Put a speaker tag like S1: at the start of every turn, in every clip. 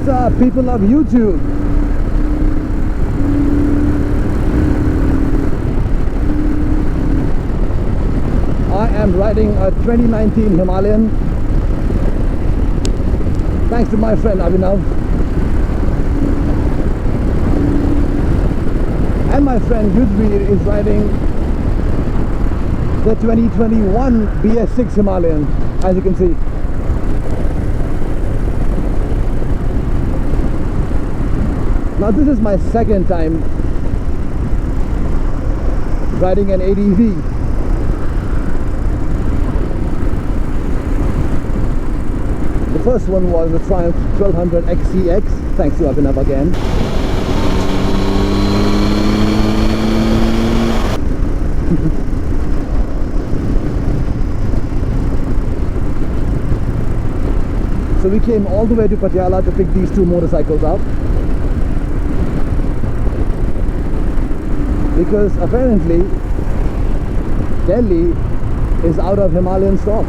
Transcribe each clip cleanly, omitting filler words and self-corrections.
S1: What's up, people of YouTube? I am riding a 2019 Himalayan thanks to my friend Abhinav and my friend Yudhvir is riding the 2021 BS6 Himalayan, as you can see. Now this is my second time riding an ADV. The first one was the Triumph 1200 XCX, thanks to Abhinav again. So we came all the way to Patiala to pick these two motorcycles up, because apparently Delhi is out of Himalayan stock.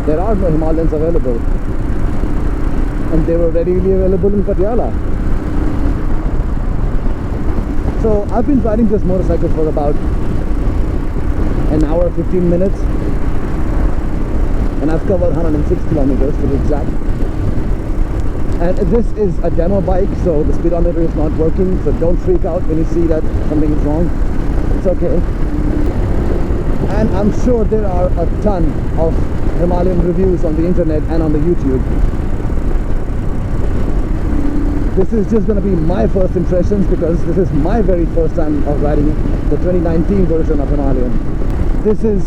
S1: There are no Himalayans available, and they were readily available in Patiala. So I've been riding this motorcycle for about an hour 15 minutes, and I've covered 106 kilometers to be exact. And this is a demo bike, so the speedometer is not working, so don't freak out when you see that something is wrong. It's okay. And I'm sure there are a ton of Himalayan reviews on the internet and on the YouTube. This is just going to be my first impressions, because this is my very first time of riding the 2019 version of Himalayan. This is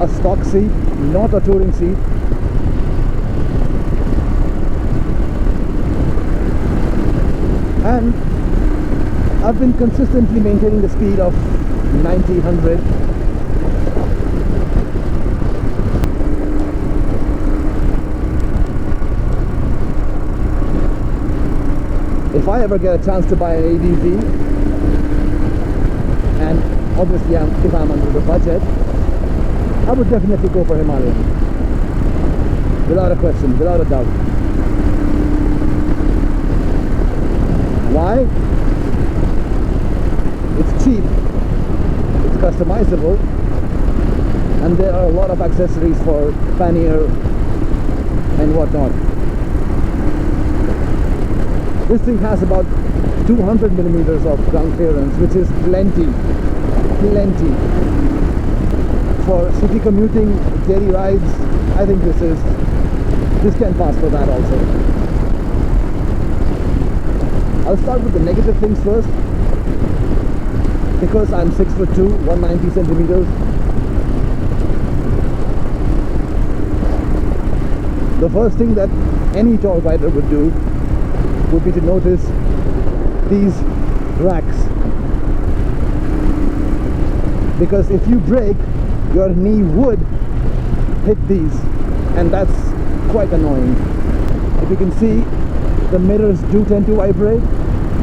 S1: a stock seat, not a touring seat. And I've been consistently maintaining the speed of 90, 100. If I ever get a chance to buy an ADV, and obviously if I'm under the budget, I would definitely go for Himalayan. Without a question, without a doubt. Why? It's cheap, it's customizable, and there are a lot of accessories for pannier and whatnot. This thing has about 200 millimeters of ground clearance, which is plenty for city commuting, daily rides. I think this can pass for that also. I'll start with the negative things first. Because I'm 6'2", 190 centimeters, the first thing that any tall rider would do would be to notice these racks, because if you brake, your knee would hit these, and that's quite annoying. If you can see, the mirrors do tend to vibrate.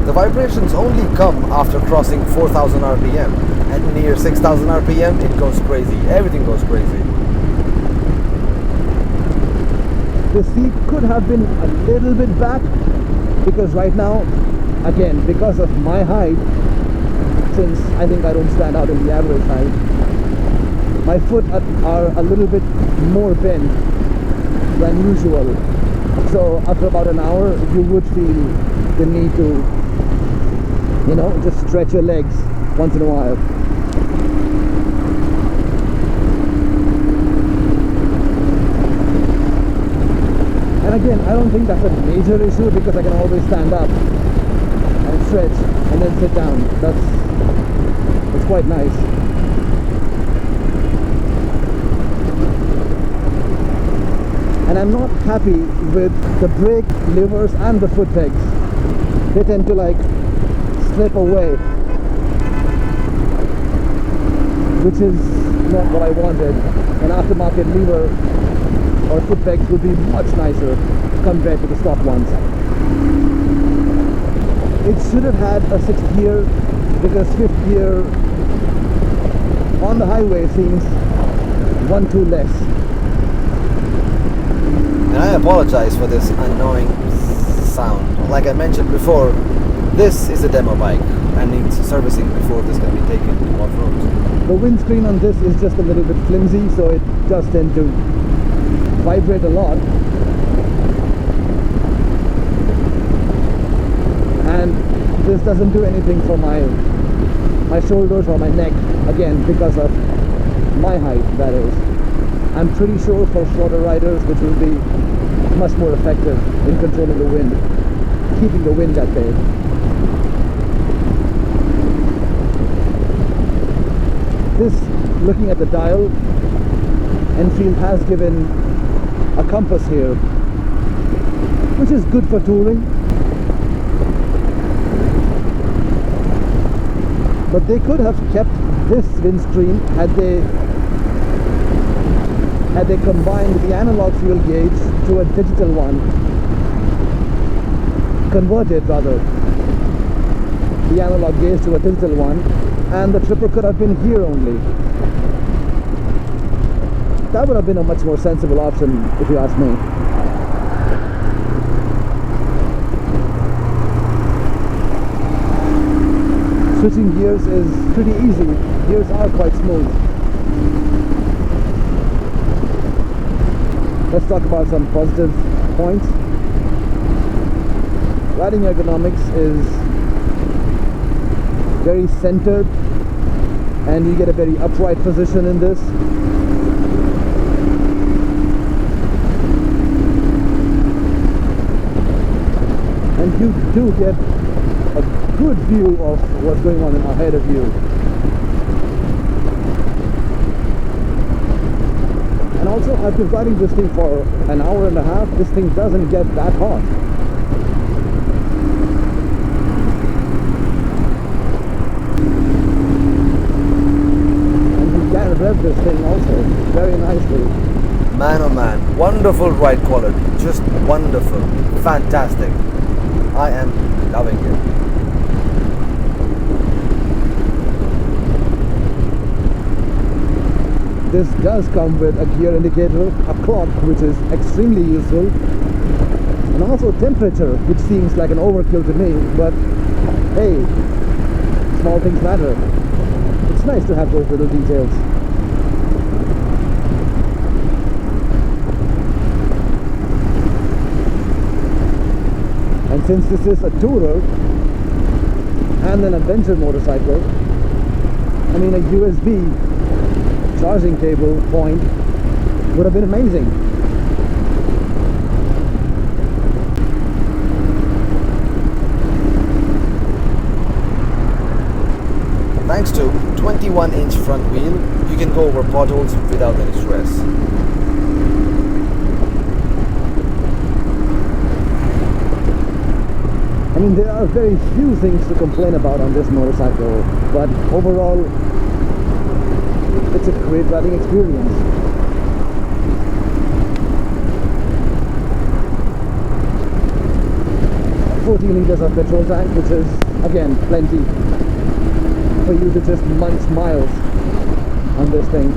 S2: The vibrations only come after crossing 4000 RPM, and near 6000 RPM it goes crazy. Everything goes crazy.
S1: The seat could have been a little bit back, because right now, again, because of my height, since I think I don't stand out in the average height, my foot are a little bit more bent than usual. So after about an hour, you would feel the need to, you know, just stretch your legs once in a while. And again, I don't think that's a major issue, because I can always stand up and stretch and then sit down. That's quite nice. And I'm not happy with the brake levers and the foot pegs. They tend to like slip away, which is not what I wanted. An aftermarket lever or foot pegs would be much nicer compared to the stock ones. It should have had a 6th gear, because 5th gear on the highway seems one too less.
S2: And I apologize for this annoying sound. Like I mentioned before, this is a demo bike and needs servicing before this can be taken off-road.
S1: The windscreen on this is just a little bit flimsy, so it does tend to vibrate a lot. And this doesn't do anything for my shoulders or my neck, again, because of my height, that is. I'm pretty sure for shorter riders, which will be much more effective in controlling the wind, keeping the wind at bay. This, looking at the dial, Enfield has given a compass here, which is good for touring. But they could have kept this windscreen had they combined the analog fuel gauge to a digital one, converted rather the analog gauge to a digital one, and the tripper could have been here only. That would have been a much more sensible option, if you ask me. Switching gears is pretty easy. Gears are quite smooth. Let's talk about some positive points. Riding ergonomics is very centered, and you get a very upright position in this. And you do get a good view of what's going on ahead of you. And also, I've been riding this thing for an hour and a half. This thing doesn't get that hot. And you can rev this thing also very nicely.
S2: Man oh man, wonderful ride quality, just wonderful, fantastic. I am loving it.
S1: This does come with a gear indicator, a clock, which is extremely useful, and also temperature, which seems like an overkill to me, but hey, small things matter. It's nice to have those little details. And since this is a tourer and an adventure motorcycle, I mean, a USB charging cable point would have been amazing.
S2: Thanks to 21-inch front wheel, you can go over potholes without any stress.
S1: I mean, there are very few things to complain about on this motorcycle, but overall, it's a great riding experience. $14 liters of petrol tank, which is, again, plenty for you to just munch miles on this thing.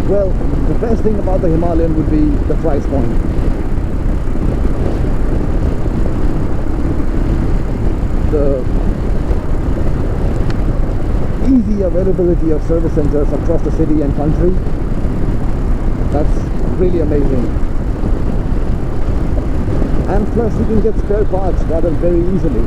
S1: Well, the best thing about the Himalayan would be the price point. The easy availability of service centers across the city and country, that's really amazing. And plus you can get spare parts rather very easily.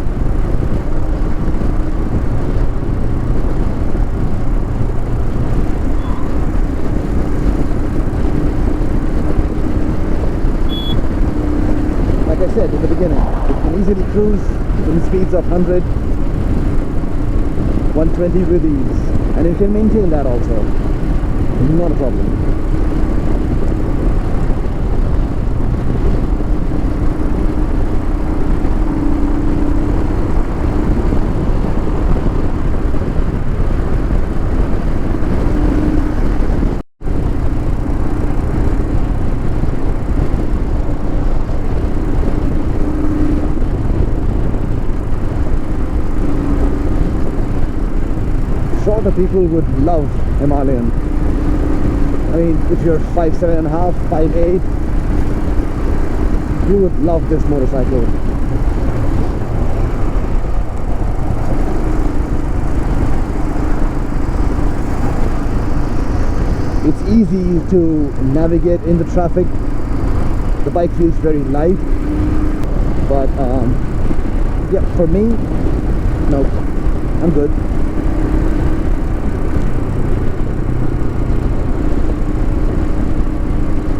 S1: Like I said in the beginning, it can easily cruise in speeds of 100, 120 with ease, and it can maintain that also. Not a problem. lot of people would love Himalayan. I mean, if you're 5'7.5", 5'8", you would love this motorcycle. It's easy to navigate in the traffic. The bike feels very light, but yeah, for me, no, I'm good.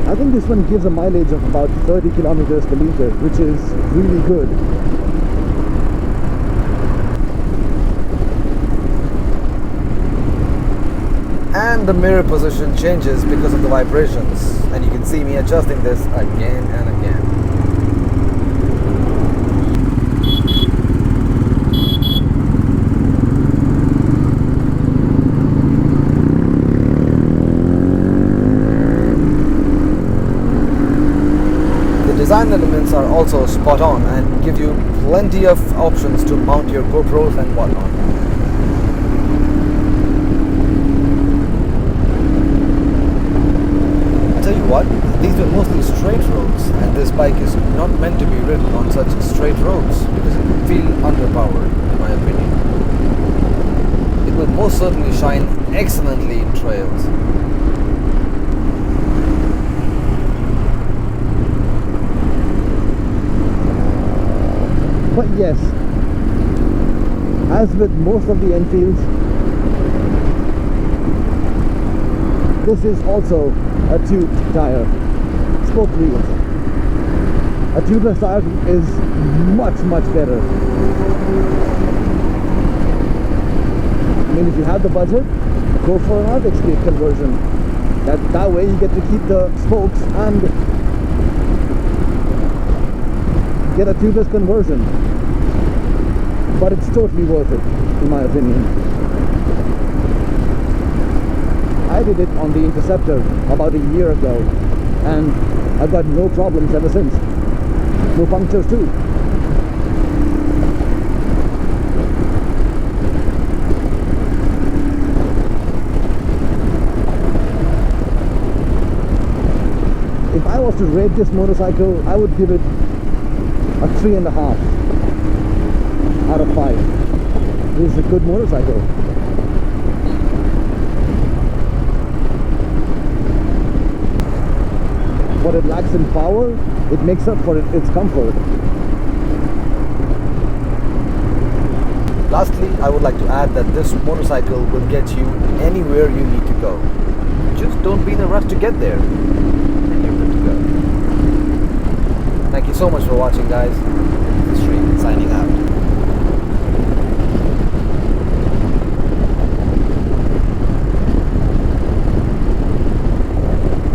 S1: I think this one gives a mileage of about 30 kilometers per liter, which is really good.
S2: And the mirror position changes because of the vibrations, and you can see me adjusting this again and again. The design elements are also spot on and give you plenty of options to mount your GoPros and whatnot. What? These were mostly straight roads, and this bike is not meant to be ridden on such straight roads because it would feel underpowered, in my opinion. It will most certainly shine excellently in trails.
S1: But yes, as with most of the Enfields, this is also a tubed tire, spoke wheels. A tubeless tire is much better. I mean, if you have the budget, go for an Arctic Skate conversion. That way you get to keep the spokes and get a tubeless conversion. But it's totally worth it, in my opinion. I did it on the Interceptor about a year ago, and I've got no problems ever since. No punctures too. If I was to rate this motorcycle, I would give it a 3.5 out of 5. This is a good motorcycle. What it lacks in power, it makes up for its comfort.
S2: Lastly, I would like to add that this motorcycle will get you anywhere you need to go. Just don't be in a rush to get there, and you're good to go. Thank you so much for watching, guys.